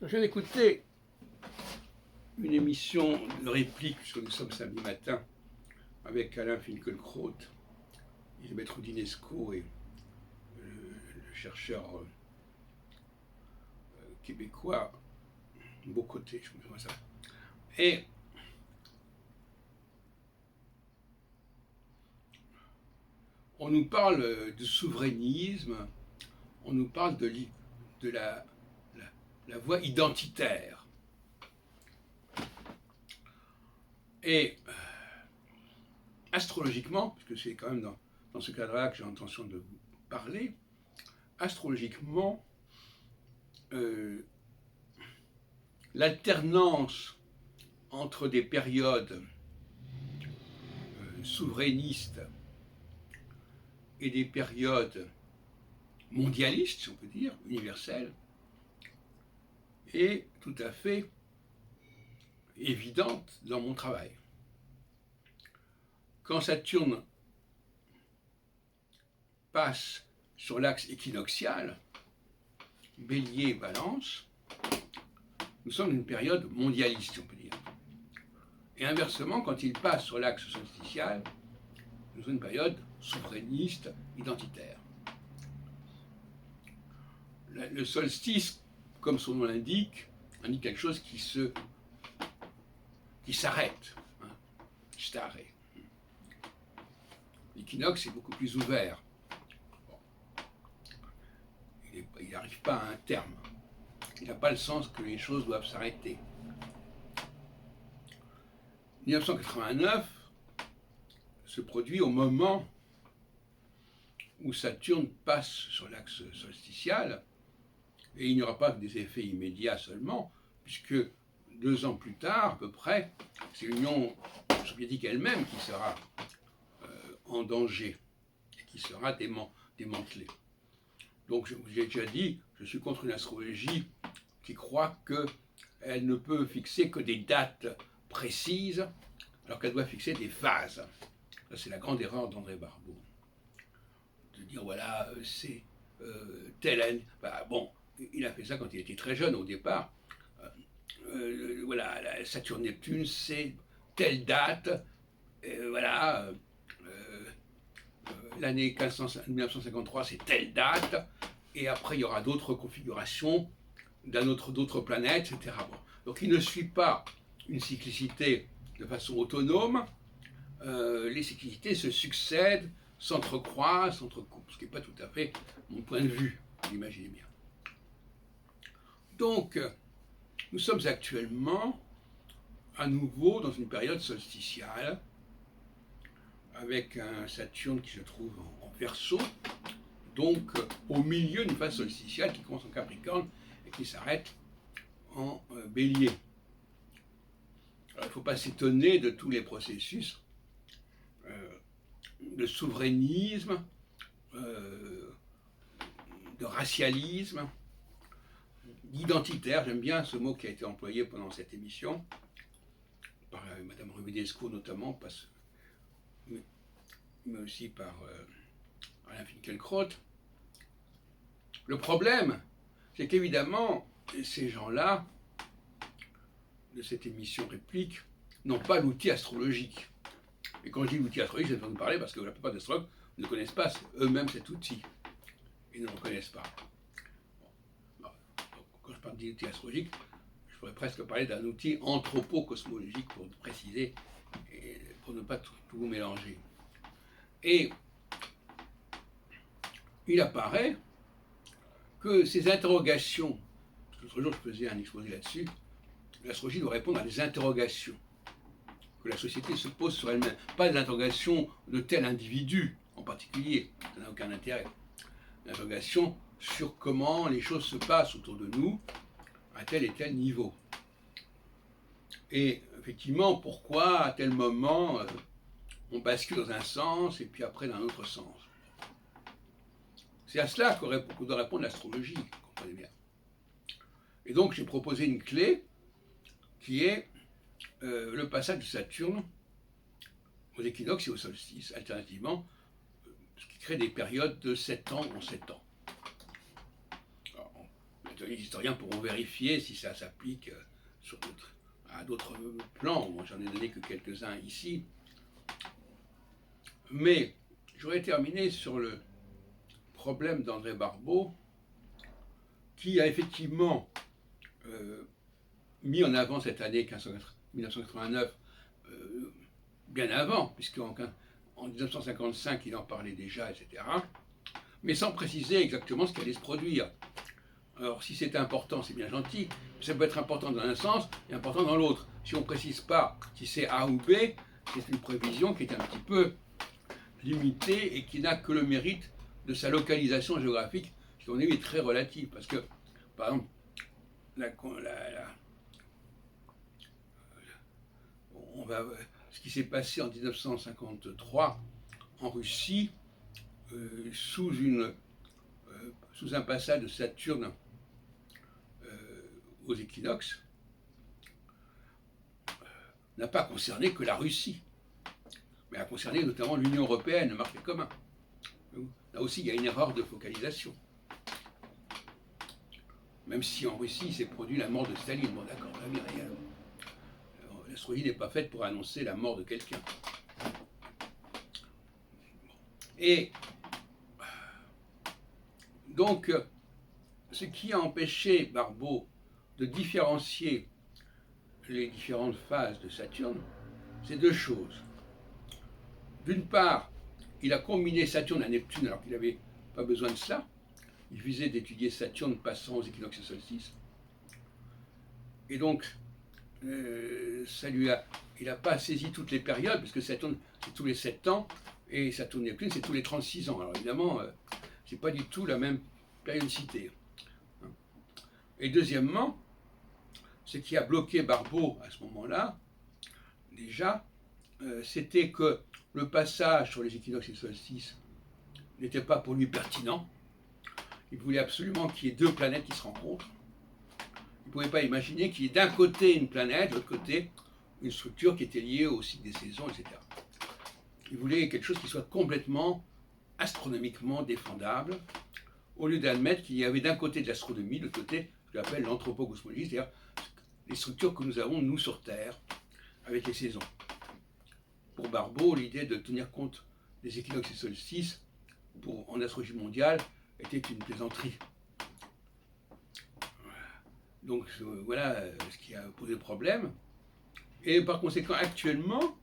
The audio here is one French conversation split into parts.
Je viens d'écouter une émission de réplique, puisque nous sommes samedi matin, avec Alain Finkielkraut, Elisabeth Roudinesco et le chercheur québécois Bocoté, je me souviens ça. Et on nous parle de souverainisme, on nous parle de la voie identitaire. Et astrologiquement, puisque c'est quand même dans ce cadre-là que j'ai l'intention de vous parler, astrologiquement, l'alternance entre des périodes souverainistes et des périodes mondialistes, si on peut dire, universelles, est tout à fait évidente dans mon travail. Quand Saturne passe sur l'axe équinoxial, Bélier-Balance, nous sommes dans une période mondialiste, si on peut dire. Et inversement, quand il passe sur l'axe solsticial, nous sommes une période souverainiste, identitaire. Le solstice, comme son nom l'indique, indique quelque chose qui s'arrête, stare. L'équinoxe est beaucoup plus ouvert. Bon. Il n'arrive pas à un terme. Il n'a pas le sens que les choses doivent s'arrêter. 1989 se produit au moment où Saturne passe sur l'axe solsticial, et il n'y aura pas des effets immédiats seulement, puisque 2 ans plus tard, à peu près, c'est l'Union soviétique elle-même qui sera en danger et qui sera démantelée. Donc, je vous ai déjà dit, je suis contre une astrologie qui croit qu'elle ne peut fixer que des dates précises, alors qu'elle doit fixer des phases. Ça, c'est la grande erreur d'André Barbeau. De dire, voilà, c'est telle année. Bah, bon, il a fait ça quand il était très jeune au départ. Voilà, Saturne-Neptune, c'est telle date, voilà, l'année 1953, c'est telle date, et après il y aura d'autres configurations d'autres planètes, etc. Bon. Donc il ne suit pas une cyclicité de façon autonome, les cyclicités se succèdent, s'entrecroisent, s'entrecoupent, ce qui n'est pas tout à fait mon point de vue, vous l'imaginez bien. Donc, nous sommes actuellement à nouveau dans une période solsticiale, avec un Saturne qui se trouve en Verseau, donc au milieu d'une phase solsticiale qui commence en Capricorne et qui s'arrête en Bélier. Alors, il ne faut pas s'étonner de tous les processus de souverainisme, de racialisme, d'identitaire, j'aime bien ce mot qui a été employé pendant cette émission, par Madame Roudinesco notamment, mais aussi par Alain Finkielkraut. Le problème, c'est qu'évidemment, ces gens-là, de cette émission réplique, n'ont pas l'outil astrologique. Et quand je dis l'outil astrologique, c'est de vous parler parce que la plupart des astrologues ne connaissent pas eux-mêmes cet outil. Ils ne le reconnaissent pas. Bon. Quand je parle d'outil astrologique, je pourrais presque parler d'un outil anthropo-cosmologique pour préciser et pour ne pas tout vous mélanger. Et il apparaît que ces interrogations, l'autre jour je faisais un exposé là-dessus, l'astrologie doit répondre à des interrogations que la société se pose sur elle-même, pas des interrogations de tel individu en particulier, ça n'a aucun intérêt. Des interrogations sur comment les choses se passent autour de nous à tel et tel niveau. Et effectivement, pourquoi à tel moment on bascule dans un sens et puis après dans un autre sens. C'est à cela que doit répondre l'astrologie, vous comprenez bien. Et donc j'ai proposé une clé qui est le passage de Saturne aux équinoxes et aux solstices, alternativement, ce qui crée des périodes de 7 ans en 7 ans. Alors, les historiens pourront vérifier si ça s'applique à d'autres plans. Moi, j'en ai donné que quelques-uns ici. Mais j'aurais terminé sur le problème d'André Barbeau, qui a effectivement mis en avant cette année 1989, bien avant, puisqu'en 1955, il en parlait déjà, etc., mais sans préciser exactement ce qui allait se produire. Alors, si c'est important, c'est bien gentil, mais ça peut être important dans un sens et important dans l'autre. Si on ne précise pas si c'est A ou B, c'est une prévision qui est un petit peu limitée et qui n'a que le mérite de sa localisation géographique, qui, à mon avis, est très relative. Parce que, par exemple, ce qui s'est passé en 1953 en Russie, sous un passage de Saturne aux équinoxes, n'a pas concerné que la Russie, mais a concerné notamment l'Union européenne, le marché commun. Là aussi, il y a une erreur de focalisation. Même si en Russie s'est produit la mort de Staline, bon d'accord, l'astrologie n'est pas faite pour annoncer la mort de quelqu'un. Et donc, ce qui a empêché Barbeau de différencier les différentes phases de Saturne, c'est deux choses. D'une part, il a combiné Saturne à Neptune alors qu'il n'avait pas besoin de cela. Il visait d'étudier Saturne passant aux équinoxes et solstices. Et donc, il n'a pas saisi toutes les périodes, parce que Saturne, c'est tous les 7 ans, et Saturne-Neptune, c'est tous les 36 ans. Alors évidemment, ce n'est pas du tout la même périodicité. Et deuxièmement, ce qui a bloqué Barbeau à ce moment-là, déjà, c'était que le passage sur les équinoxes et solstices n'était pas pour lui pertinent. Il voulait absolument qu'il y ait deux planètes qui se rencontrent. Il ne pouvait pas imaginer qu'il y ait d'un côté une planète, de l'autre côté une structure qui était liée au cycle des saisons, etc. Il voulait quelque chose qui soit complètement astronomiquement défendable, au lieu d'admettre qu'il y avait d'un côté de l'astronomie, de l'autre côté ce que j'appelle l'anthropocosmologie, c'est-à-dire les structures que nous avons, nous, sur Terre, avec les saisons. Pour Barbeau, l'idée de tenir compte des équinoxes et solstices en astrologie mondiale était une plaisanterie. Donc voilà ce qui a posé problème. Et par conséquent, actuellement,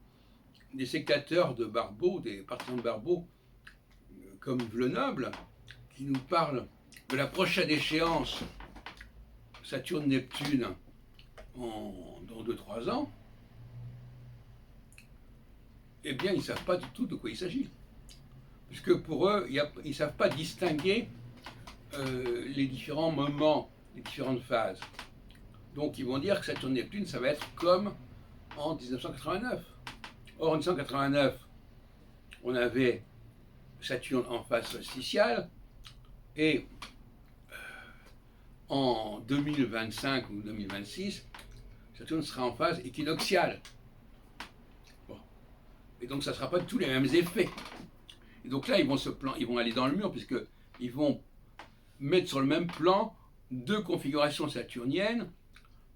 des sécateurs de Barbeau, des partisans de Barbeau, comme Villeneuve, qui nous parlent de la prochaine échéance Saturne-Neptune dans 2-3 ans, eh bien, ils ne savent pas du tout de quoi il s'agit. Puisque pour eux, ils ne savent pas distinguer les différents moments, les différentes phases. Donc, ils vont dire que Saturne-Neptune, ça va être comme en 1989. Or, en 1989, on avait Saturne en phase solsticiale, et en 2025 ou 2026, Saturne sera en phase équinoxiale. Bon. Et donc, ça ne sera pas tous les mêmes effets. Et donc là, ils vont aller dans le mur, puisqu'ils vont mettre sur le même plan deux configurations saturniennes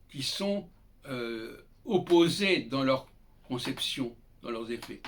qui sont opposées dans leur conception, dans leurs effets.